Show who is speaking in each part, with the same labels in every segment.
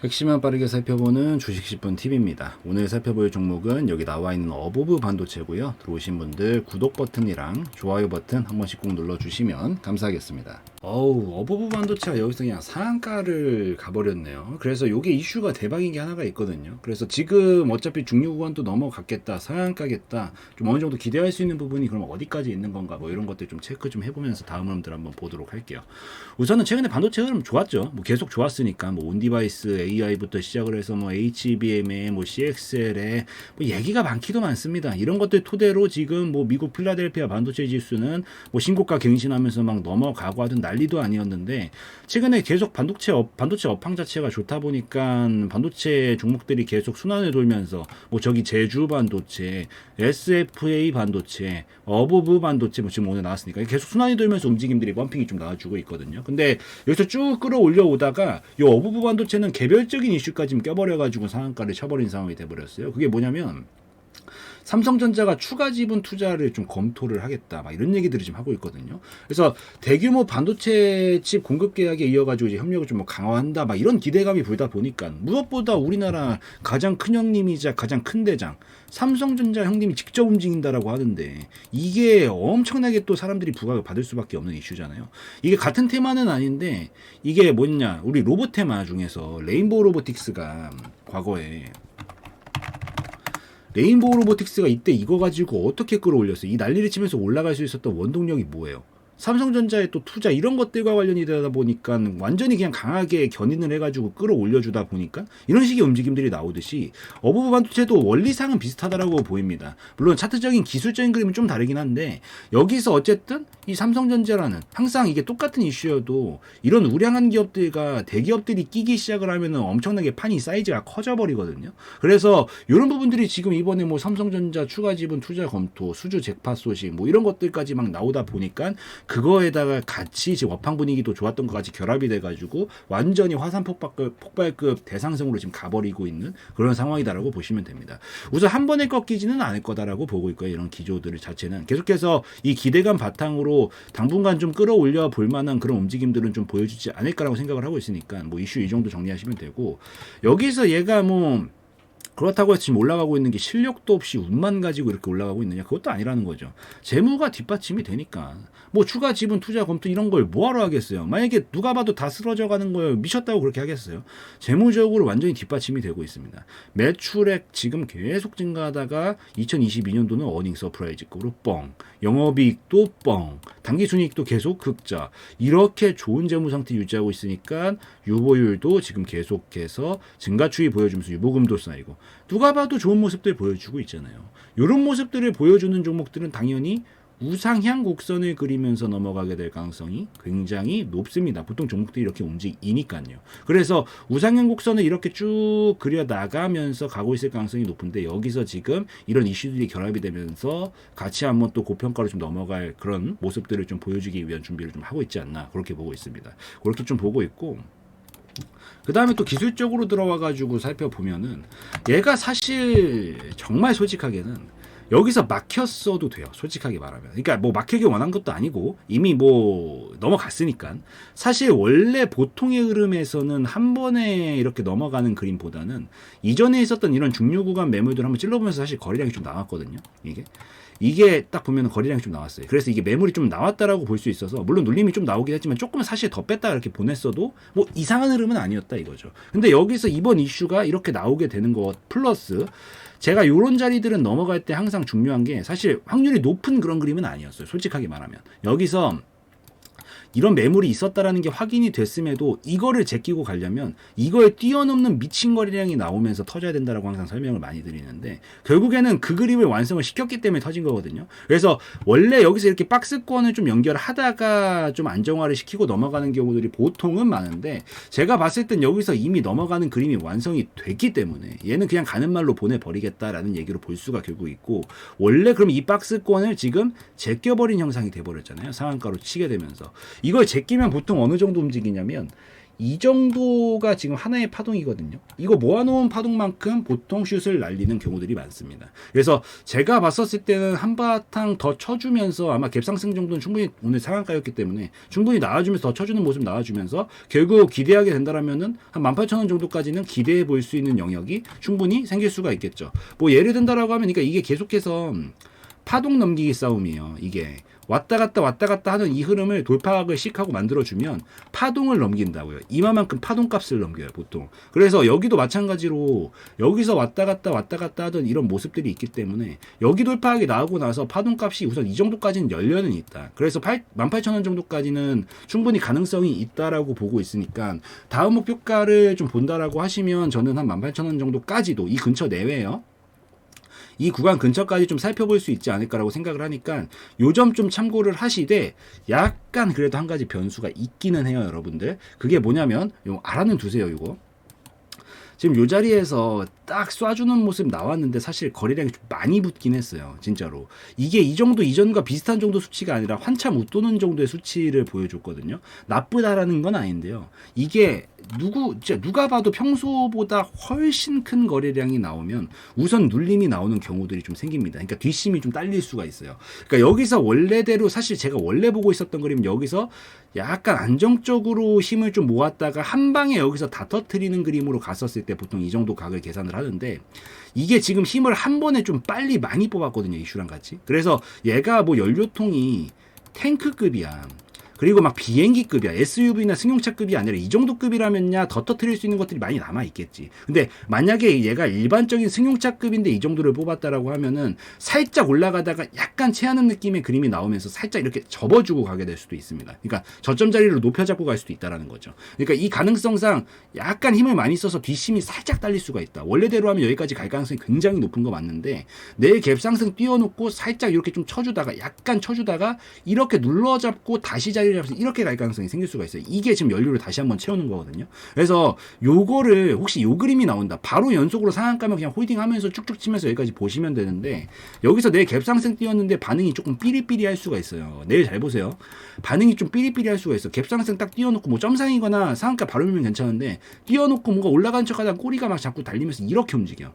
Speaker 1: 핵심만 빠르게 살펴보는 주식 10분 팁입니다. 오늘 살펴볼 종목은 여기 나와 있는 어보브 반도체고요. 들어오신 분들 구독 버튼이랑 좋아요 버튼 한 번씩 꼭 눌러주시면 감사하겠습니다. 어보브 반도체가 여기서 그냥 상한가를 가버렸네요. 그래서 이게 이슈가 대박인 게 하나가 있거든요. 그래서 지금 어차피 중요 구간도 넘어갔겠다, 상한가겠다, 좀 어느 정도 기대할 수 있는 부분이 그럼 어디까지 있는 건가, 뭐 이런 것들 좀 체크 좀 해보면서 다음 흐름들 한번 보도록 할게요. 우선은 최근에 반도체 흐름 좋았죠. 뭐 계속 좋았으니까 뭐 온디바이스 AI부터 시작을 해서 뭐 HBM에 뭐 CXL에 뭐 얘기가 많기도 많습니다. 이런 것들 토대로 지금 뭐 미국 필라델피아 반도체 지수는 뭐 신고가 갱신하면서 막 넘어가고 하던 난리도 아니었는데 최근에 계속 반도체 업황 자체가 좋다 보니까 반도체 종목들이 계속 순환을 돌면서 뭐 저기 제주 반도체, SFA 반도체, 어보브 반도체 뭐 지금 오늘 나왔으니까 계속 순환이 돌면서 움직임들이 펌핑이 좀 나와주고 있거든요. 근데 여기서 쭉 끌어올려 오다가 이 어부부 반도체는 개별적인 이슈까지 껴버려가지고 상한가를 쳐버린 상황이 돼버렸어요. 그게 뭐냐면 삼성전자가 추가 지분 투자를 좀 검토를 하겠다, 막 이런 얘기들을 지금 하고 있거든요. 그래서 대규모 반도체 칩 공급 계약에 이어가지고 이제 협력을 좀 뭐 강화한다, 막 이런 기대감이 불다 보니까 무엇보다 우리나라 가장 큰 형님이자 가장 큰 대장 삼성전자 형님이 직접 움직인다라고 하는데 이게 엄청나게 또 사람들이 부각을 받을 수밖에 없는 이슈잖아요. 이게 같은 테마는 아닌데 이게 뭐냐, 우리 로봇 테마 중에서 레인보우 로보틱스가 과거에 레인보우 로보틱스가 이때 이거 가지고 어떻게 끌어올렸어요? 이 난리를 치면서 올라갈 수 있었던 원동력이 뭐예요? 삼성전자의 또 투자 이런 것들과 관련이 되다 보니까 완전히 그냥 강하게 견인을 해가지고 끌어올려주다 보니까 이런 식의 움직임들이 나오듯이 어부부 반도체도 원리상은 비슷하다라고 보입니다. 물론 차트적인 기술적인 그림은 좀 다르긴 한데 여기서 어쨌든 이 삼성전자라는 항상 이게 똑같은 이슈여도 이런 우량한 기업들과 대기업들이 끼기 시작을 하면 엄청나게 판이 사이즈가 커져버리거든요. 그래서 이런 부분들이 지금 이번에 뭐 삼성전자 추가 지분 투자 검토, 수주 잭팟 소식 뭐 이런 것들까지 막 나오다 보니까 그거에다가 같이 지금 업황 분위기도 좋았던 것까지 결합이 돼가지고 완전히 화산 폭발급 대상승으로 지금 가버리고 있는 그런 상황이다라고 보시면 됩니다. 우선 한 번에 꺾이지는 않을 거다라고 보고 있고요. 이런 기조들 자체는 계속해서 이 기대감 바탕으로 당분간 좀 끌어올려 볼 만한 그런 움직임들은 좀 보여주지 않을까라고 생각을 하고 있으니까 뭐 이슈 이 정도 정리하시면 되고, 여기서 얘가 뭐 그렇다고 해서 지금 올라가고 있는 게 실력도 없이 운만 가지고 이렇게 올라가고 있느냐, 그것도 아니라는 거죠. 재무가 뒷받침이 되니까 뭐 추가 지분 투자 검토 이런 걸 뭐하러 하겠어요. 만약에 누가 봐도 다 쓰러져 가는 거예요. 미쳤다고 그렇게 하겠어요. 재무적으로 완전히 뒷받침이 되고 있습니다. 매출액 지금 계속 증가하다가 2022년도는 어닝 서프라이즈급으로 뻥, 영업이익도 뻥, 당기순이익도 계속 흑자, 이렇게 좋은 재무 상태 유지하고 있으니까 유보율도 지금 계속해서 증가 추이 보여주면서 유보금도 쌓이고 누가 봐도 좋은 모습들 보여주고 있잖아요. 이런 모습들을 보여주는 종목들은 당연히 우상향 곡선을 그리면서 넘어가게 될 가능성이 굉장히 높습니다. 보통 종목들이 이렇게 움직이니까요. 그래서 우상향 곡선을 이렇게 쭉 그려 나가면서 가고 있을 가능성이 높은데 여기서 지금 이런 이슈들이 결합이 되면서 같이 한번 또 고평가로 좀 넘어갈 그런 모습들을 좀 보여주기 위한 준비를 좀 하고 있지 않나, 그렇게 보고 있습니다. 그렇게 좀 보고 있고, 그 다음에 또 기술적으로 들어와가지고 살펴보면은 얘가 사실 정말 솔직하게는 여기서 막혔어도 돼요. 솔직하게 말하면. 그러니까 뭐 막히기 원한 것도 아니고 이미 뭐 넘어갔으니까. 사실 원래 보통의 흐름에서는 한 번에 이렇게 넘어가는 그림보다는 이전에 있었던 이런 중류 구간 매물들 한번 찔러보면서 사실 거래량이 좀 나왔거든요. 이게 딱 보면 거래량이 좀 나왔어요. 그래서 이게 매물이 좀 나왔다라고 볼 수 있어서 물론 눌림이 좀 나오긴 했지만 조금은 사실 더 뺐다 이렇게 보냈어도 뭐 이상한 흐름은 아니었다 이거죠. 근데 여기서 이번 이슈가 이렇게 나오게 되는 것 플러스 제가 요런 자리들은 넘어갈 때 항상 중요한 게 사실 확률이 높은 그런 그림은 아니었어요. 솔직하게 말하면. 여기서 이런 매물이 있었다라는 게 확인이 됐음에도 이거를 제끼고 가려면 이거에 뛰어넘는 미친 거래량이 나오면서 터져야 된다라고 항상 설명을 많이 드리는데 결국에는 그 그림을 완성을 시켰기 때문에 터진 거거든요. 그래서 원래 여기서 이렇게 박스권을 좀 연결하다가 좀 안정화를 시키고 넘어가는 경우들이 보통은 많은데 제가 봤을 땐 여기서 이미 넘어가는 그림이 완성이 됐기 때문에 얘는 그냥 가는 말로 보내버리겠다라는 얘기로 볼 수가 결국 있고, 원래 그럼 이 박스권을 지금 제껴버린 형상이 돼버렸잖아요. 상한가로 치게 되면서. 이걸 제끼면 보통 어느 정도 움직이냐면 이 정도가 지금 하나의 파동이거든요. 이거 모아놓은 파동만큼 보통 슛을 날리는 경우들이 많습니다. 그래서 제가 봤었을 때는 한바탕 더 쳐주면서 아마 갭상승 정도는 충분히 오늘 상한가였기 때문에 충분히 나와주면서 더 쳐주는 모습 나와주면서 결국 기대하게 된다라면은 한 18,000원 정도까지는 기대해 볼 수 있는 영역이 충분히 생길 수가 있겠죠. 뭐 예를 든다라고 하면 그러니까 이게 계속해서 파동 넘기기 싸움이에요. 이게 왔다 갔다 하는 이 흐름을 돌파각을 씩하고 만들어주면 파동을 넘긴다고요. 이마만큼 파동값을 넘겨요, 보통. 그래서 여기도 마찬가지로 여기서 왔다 갔다 하던 이런 모습들이 있기 때문에 여기 돌파하게 나오고 나서 파동값이 우선 이 정도까지는 열려는 있다. 그래서 18,000원 정도까지는 충분히 가능성이 있다라고 보고 있으니까 다음 목표가를 좀 본다라고 하시면 저는 한 18,000원 정도까지도 이 근처 내외요. 이 구간 근처까지 좀 살펴볼 수 있지 않을까라고 생각을 하니까 요 점 좀 참고를 하시되 약간 그래도 한 가지 변수가 있기는 해요, 여러분들. 그게 뭐냐면 요 알아는 두세요, 이거. 지금 요 자리에서 딱 쏴주는 모습 나왔는데 사실 거래량이 좀 많이 붙긴 했어요. 진짜로. 이게 이 정도 이전과 비슷한 정도 수치가 아니라 한참 웃도는 정도의 수치를 보여줬거든요. 나쁘다라는 건 아닌데요. 이게 누가 봐도 평소보다 훨씬 큰 거래량이 나오면 우선 눌림이 나오는 경우들이 좀 생깁니다. 그러니까 뒷심이 좀 딸릴 수가 있어요. 그러니까 여기서 원래대로 사실 제가 원래 보고 있었던 그림은 여기서 약간 안정적으로 힘을 좀 모았다가 한 방에 여기서 다 터트리는 그림으로 갔었을 때 보통 이 정도 각을 계산을 하는데 이게 지금 힘을 한 번에 좀 빨리 많이 뽑았거든요. 이슈랑 같이. 그래서 얘가 뭐 연료통이 탱크급이야. 그리고 막 비행기급이야. SUV나 승용차급이 아니라 이 정도 급이라면야 더 터트릴 수 있는 것들이 많이 남아 있겠지. 근데 만약에 얘가 일반적인 승용차급인데 이 정도를 뽑았다라고 하면은 살짝 올라가다가 약간 체하는 느낌의 그림이 나오면서 살짝 이렇게 접어주고 가게 될 수도 있습니다. 그러니까 저점 자리를 높여 잡고 갈 수도 있다라는 거죠. 그러니까 이 가능성상 약간 힘을 많이 써서 뒷심이 살짝 딸릴 수가 있다. 원래대로 하면 여기까지 갈 가능성이 굉장히 높은 거 맞는데 내일 갭상승 띄워놓고 살짝 이렇게 좀 쳐주다가 약간 쳐주다가 이렇게 눌러잡고 다시 자리 이렇게 갈 가능성이 생길 수가 있어요. 이게 지금 연료를 다시 한번 채우는 거거든요. 그래서 요거를 혹시 요 그림이 나온다. 바로 연속으로 상한가면 그냥 홀딩하면서 쭉쭉 치면서 여기까지 보시면 되는데 여기서 내일 갭상승 띄웠는데 반응이 조금 삐리삐리 할 수가 있어요. 내일 잘 보세요. 반응이 좀 삐리삐리 할 수가 있어. 갭상승 딱 띄워놓고 뭐 점상이거나 상한가 바로 밀면 괜찮은데 띄워놓고 뭔가 올라가는 척하다 꼬리가 막 자꾸 달리면서 이렇게 움직여.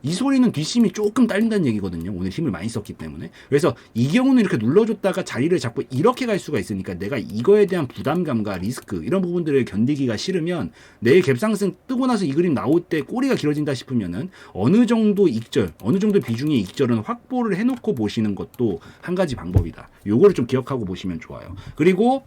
Speaker 1: 이 소리는 뒷심이 조금 딸린다는 얘기거든요. 오늘 힘을 많이 썼기 때문에. 그래서 이 경우는 이렇게 눌러줬다가 자리를 잡고 이렇게 갈 수가 있으니까 내가 이거에 대한 부담감과 리스크 이런 부분들을 견디기가 싫으면 내일 갭상승 뜨고 나서 이 그림 나올 때 꼬리가 길어진다 싶으면은 어느 정도 익절, 어느 정도 비중의 익절은 확보를 해놓고 보시는 것도 한 가지 방법이다. 요거를 좀 기억하고 보시면 좋아요. 그리고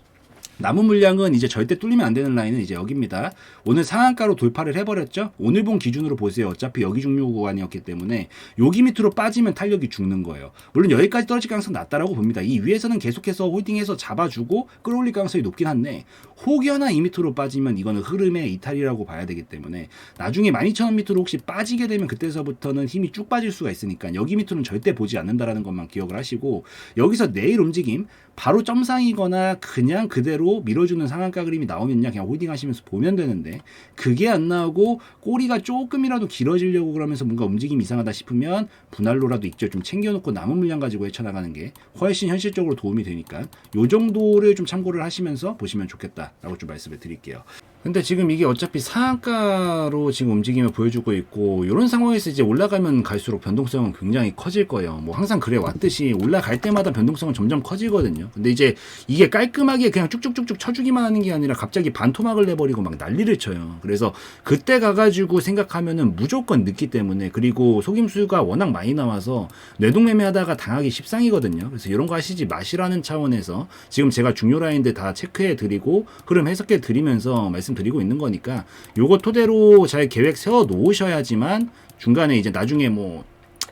Speaker 1: 남은 물량은 이제 절대 뚫리면 안 되는 라인은 이제 여기입니다. 오늘 상한가로 돌파를 해버렸죠. 오늘 본 기준으로 보세요. 어차피 여기 중요 구간이었기 때문에 여기 밑으로 빠지면 탄력이 죽는 거예요. 물론 여기까지 떨어질 가능성은 낮다라고 봅니다. 이 위에서는 계속해서 홀딩해서 잡아주고 끌어올릴 가능성이 높긴 한데 혹여나 이 밑으로 빠지면 이거는 흐름의 이탈이라고 봐야 되기 때문에 나중에 12,000원 밑으로 혹시 빠지게 되면 그때서부터는 힘이 쭉 빠질 수가 있으니까 여기 밑으로는 절대 보지 않는다라는 것만 기억을 하시고 여기서 내일 움직임 바로 점상이거나 그냥 그대로 밀어주는 상한가 그림이 나오면요 그냥 홀딩 하시면서 보면 되는데 그게 안 나오고 꼬리가 조금이라도 길어지려고 그러면서 뭔가 움직임이 이상하다 싶으면 분할로라도 익절 좀 챙겨놓고 남은 물량 가지고 헤쳐나가는 게 훨씬 현실적으로 도움이 되니까 요 정도를 좀 참고를 하시면서 보시면 좋겠다라고 좀 말씀을 드릴게요. 근데 지금 이게 어차피 상한가로 지금 움직임을 보여주고 있고 이런 상황에서 이제 올라가면 갈수록 변동성은 굉장히 커질 거예요. 뭐 항상 그래 왔듯이 올라갈 때마다 변동성은 점점 커지거든요. 근데 이제 이게 깔끔하게 그냥 쭉쭉쭉쭉 쳐주기만 하는 게 아니라 갑자기 반토막을 내버리고 막 난리를 쳐요. 그래서 그때 가가지고 생각하면은 무조건 늦기 때문에 그리고 속임수가 워낙 많이 나와서 뇌동매매하다가 당하기 십상이거든요. 그래서 이런 거 하시지 마시라는 차원에서 지금 제가 중요 라인들 다 체크해 드리고 흐름 해석해 드리면서 말씀드리고 있는 거니까 요거 토대로 잘 계획 세워 놓으셔야지만 중간에 이제 나중에 뭐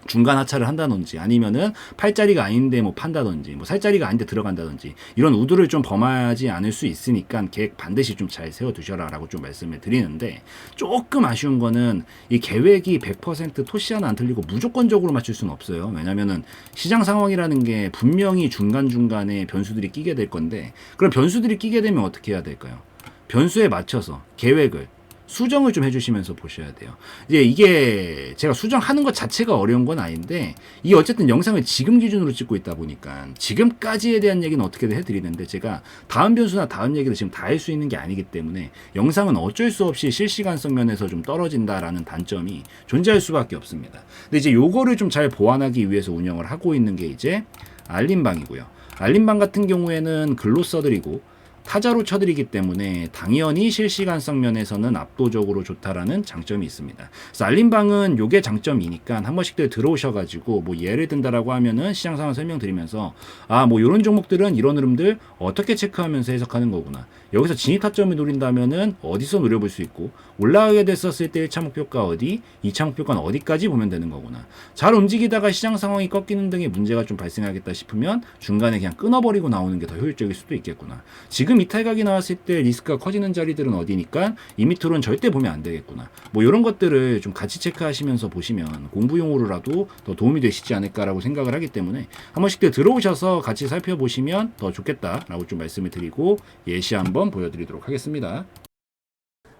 Speaker 1: 중간 하차를 한다든지 아니면은 팔자리가 아닌데 뭐 판다든지 뭐 살자리가 아닌데 들어간다든지 이런 우두를 좀 범하지 않을 수 있으니까 계획 반드시 좀 잘 세워 두셔라 라고 좀 말씀을 드리는데 조금 아쉬운 거는 이 계획이 100% 토시 하나 안 틀리고 무조건적으로 맞출 수는 없어요. 왜냐면은 시장 상황이라는 게 분명히 중간중간에 변수들이 끼게 될 건데 그럼 변수들이 끼게 되면 어떻게 해야 될까요? 변수에 맞춰서 계획을 수정을 좀 해주시면서 보셔야 돼요. 이제 이게 제가 수정하는 것 자체가 어려운 건 아닌데 이게 어쨌든 영상을 지금 기준으로 찍고 있다 보니까 지금까지에 대한 얘기는 어떻게든 해드리는데 제가 다음 변수나 다음 얘기를 지금 다 할 수 있는 게 아니기 때문에 영상은 어쩔 수 없이 실시간성 면에서 좀 떨어진다라는 단점이 존재할 수밖에 없습니다. 근데 이제 요거를 좀 잘 보완하기 위해서 운영을 하고 있는 게 이제 알림방이고요. 알림방 같은 경우에는 글로 써드리고 타자로 쳐드리기 때문에 당연히 실시간성 면에서는 압도적으로 좋다라는 장점이 있습니다. 그래서 알림방은 요게 장점이니까 한 번씩들 들어오셔가지고 뭐 예를 든다라고 하면은 시장 상황 설명드리면서 아 뭐 요런 종목들은 이런 흐름들 어떻게 체크하면서 해석하는 거구나. 여기서 진입 타점을 노린다면은 어디서 노려볼 수 있고 올라가게 됐었을 때 1차 목표가 어디, 2차 목표가는 어디까지 보면 되는 거구나. 잘 움직이다가 시장 상황이 꺾이는 등의 문제가 좀 발생하겠다 싶으면 중간에 그냥 끊어버리고 나오는 게 더 효율적일 수도 있겠구나. 지금 이탈각이 나왔을 때 리스크가 커지는 자리들은 어디니까 이 밑으로는 절대 보면 안 되겠구나. 뭐 이런 것들을 좀 같이 체크하시면서 보시면 공부용으로라도 더 도움이 되시지 않을까라고 생각을 하기 때문에 한 번씩 들어오셔서 같이 살펴보시면 더 좋겠다라고 좀 말씀을 드리고 예시 한번 보여드리도록 하겠습니다.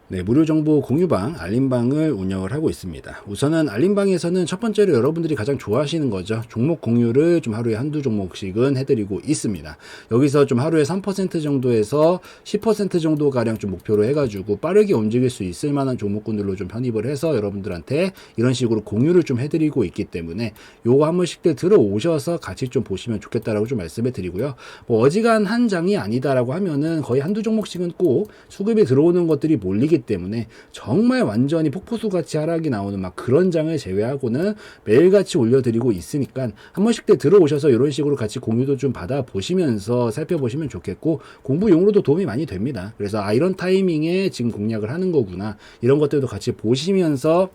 Speaker 1: 네, 무료 정보 공유방, 알림방을 운영을 하고 있습니다. 우선은 알림방에서는 첫 번째로 여러분들이 가장 좋아하시는 거죠. 종목 공유를 좀 하루에 한두 종목씩은 해드리고 있습니다. 여기서 좀 하루에 3% 정도에서 10% 정도 가량 좀 목표로 해가지고 빠르게 움직일 수 있을 만한 종목군들로 좀 편입을 해서 여러분들한테 이런 식으로 공유를 좀 해드리고 있기 때문에 요거 한 번씩들 들어오셔서 같이 좀 보시면 좋겠다라고 좀 말씀을 드리고요. 뭐 어지간한 장이 아니다라고 하면은 거의 한두 종목씩은 꼭 수급이 들어오는 것들이 몰리기 때문에 정말 완전히 폭포수같이 하락이 나오는 막 그런 장을 제외하고는 매일같이 올려드리고 있으니까 한 번씩 때 들어오셔서 이런 식으로 같이 공유도 좀 받아보시면서 살펴보시면 좋겠고 공부용으로도 도움이 많이 됩니다. 그래서 아 이런 타이밍에 지금 공략을 하는 거구나 이런 것들도 같이 보시면서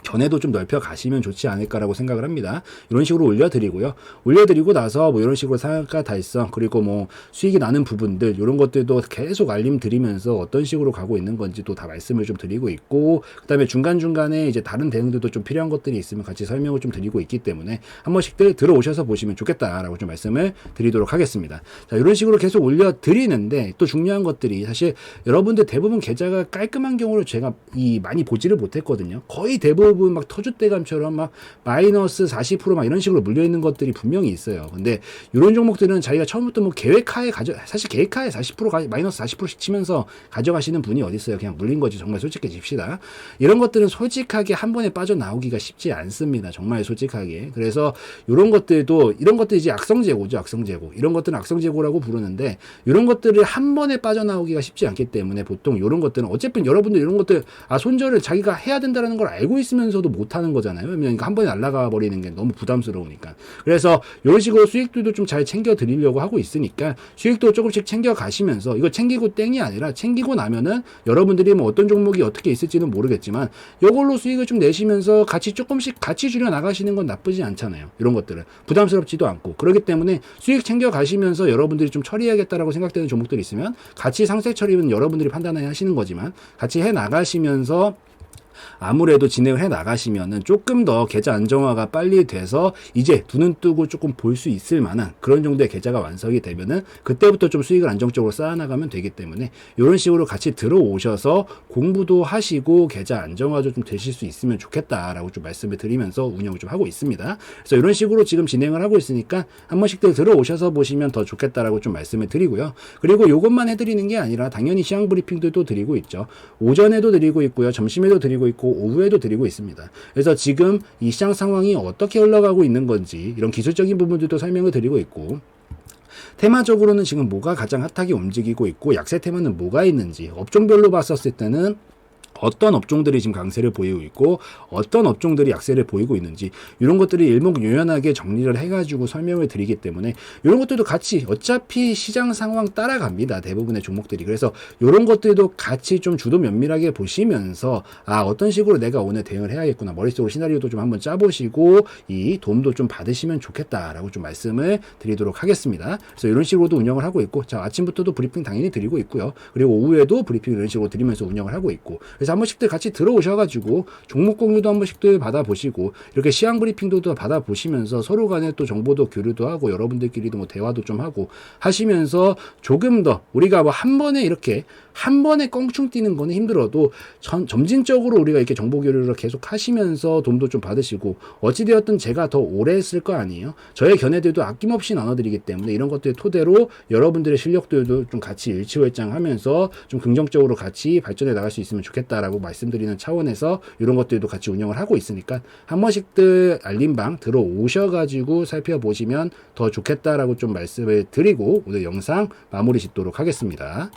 Speaker 1: 견해도 좀 넓혀 가시면 좋지 않을까라고 생각을 합니다. 이런 식으로 올려드리고요. 올려드리고 나서 뭐 이런 식으로 상한가 달성 그리고 뭐 수익이 나는 부분들 이런 것들도 계속 알림 드리면서 어떤 식으로 가고 있는 건지도 다 말씀을 좀 드리고 있고 그 다음에 중간중간에 이제 다른 대응들도 좀 필요한 것들이 있으면 같이 설명을 좀 드리고 있기 때문에 한 번씩들 들어오셔서 보시면 좋겠다라고 좀 말씀을 드리도록 하겠습니다. 자, 이런 식으로 계속 올려드리는데 또 중요한 것들이 사실 여러분들 대부분 계좌가 깔끔한 경우를 제가 많이 보지를 못했거든요. 거의 대부분 막 터줏대감처럼 막 마이너스 40%막 이런 식으로 물려있는 것들이 분명히 있어요. 근데 이런 종목들은 자기가 처음부터 뭐 계획하에 사실 계획하에 40% 마이너스 40%씩 치면서 가져가시는 분이 어디 있어요. 그냥 물린 거지. 정말 솔직해집시다. 이런 것들은 솔직하게 한 번에 빠져나오기가 쉽지 않습니다. 정말 솔직하게. 그래서 이런 것들도 이런 것들이 이제 악성재고죠. 악성재고. 이런 것들은 악성재고라고 부르는데 이런 것들을 한 번에 빠져나오기가 쉽지 않기 때문에 보통 이런 것들은 어쨌든 여러분들 이런 것들 손절을 자기가 해야 된다는 걸 알고 있으면서도 못하는 거잖아요. 왜냐면 한 번에 날아가 버리는 게 너무 부담스러우니까. 그래서 이런 식으로 수익들도 좀 잘 챙겨 드리려고 하고 있으니까 수익도 조금씩 챙겨 가시면서 이거 챙기고 땡이 아니라 챙기고 나면은 여러분들이 뭐 어떤 종목이 어떻게 있을지는 모르겠지만 이걸로 수익을 좀 내시면서 같이 조금씩 같이 줄여 나가시는 건 나쁘지 않잖아요. 이런 것들은 부담스럽지도 않고 그렇기 때문에 수익 챙겨 가시면서 여러분들이 좀 처리해야겠다라고 생각되는 종목들이 있으면 같이 상세 처리는 여러분들이 판단해야 하시는 거지만 같이 해 나가시면서 아무래도 진행을 해 나가시면은 조금 더 계좌 안정화가 빨리 돼서 이제 두 눈 뜨고 조금 볼 수 있을 만한 그런 정도의 계좌가 완성이 되면은 그때부터 좀 수익을 안정적으로 쌓아나가면 되기 때문에 이런 식으로 같이 들어오셔서 공부도 하시고 계좌 안정화도 좀 되실 수 있으면 좋겠다라고 좀 말씀을 드리면서 운영을 좀 하고 있습니다. 그래서 이런 식으로 지금 진행을 하고 있으니까 한 번씩들 들어오셔서 보시면 더 좋겠다라고 좀 말씀을 드리고요. 그리고 이것만 해드리는 게 아니라 당연히 시황 브리핑도 드리고 있죠. 오전에도 드리고 있고요. 점심에도 드리고 있고 오후에도 드리고 있습니다. 그래서 지금 이 시장 상황이 어떻게 흘러가고 있는 건지 이런 기술적인 부분들도 설명을 드리고 있고 테마적으로는 지금 뭐가 가장 핫하게 움직이고 있고 약세 테마는 뭐가 있는지 업종별로 봤었을 때는 어떤 업종들이 지금 강세를 보이고 있고 어떤 업종들이 약세를 보이고 있는지 이런 것들이 일목요연하게 정리를 해가지고 설명을 드리기 때문에 이런 것들도 같이 어차피 시장 상황 따라갑니다. 대부분의 종목들이. 그래서 이런 것들도 같이 좀 주도 면밀하게 보시면서 아 어떤 식으로 내가 오늘 대응을 해야겠구나 머릿속으로 시나리오도 좀 한번 짜보시고 이 도움도 좀 받으시면 좋겠다라고 좀 말씀을 드리도록 하겠습니다. 그래서 이런 식으로도 운영을 하고 있고 자 아침부터도 브리핑 당연히 드리고 있고요. 그리고 오후에도 브리핑 이런 식으로 드리면서 운영을 하고 있고 그래서 그래서 한 번씩들 같이 들어오셔가지고 종목 공유도 한 번씩들 받아보시고 이렇게 시황 브리핑도 받아보시면서 서로 간에 또 정보도 교류도 하고 여러분들끼리도 뭐 대화도 좀 하고 하시면서 조금 더 우리가 뭐 한 번에 이렇게 한 번에 껑충 뛰는 거는 힘들어도 점진적으로 우리가 이렇게 정보 교류를 계속 하시면서 도움도 좀 받으시고 어찌되었든 제가 더 오래 했을 거 아니에요. 저의 견해들도 아낌없이 나눠드리기 때문에 이런 것들 토대로 여러분들의 실력들도 좀 같이 일치월장하면서 좀 긍정적으로 같이 발전해 나갈 수 있으면 좋겠다라고 말씀드리는 차원에서 이런 것들도 같이 운영을 하고 있으니까 한 번씩들 알림방 들어오셔가지고 살펴보시면 더 좋겠다라고 좀 말씀을 드리고 오늘 영상 마무리 짓도록 하겠습니다.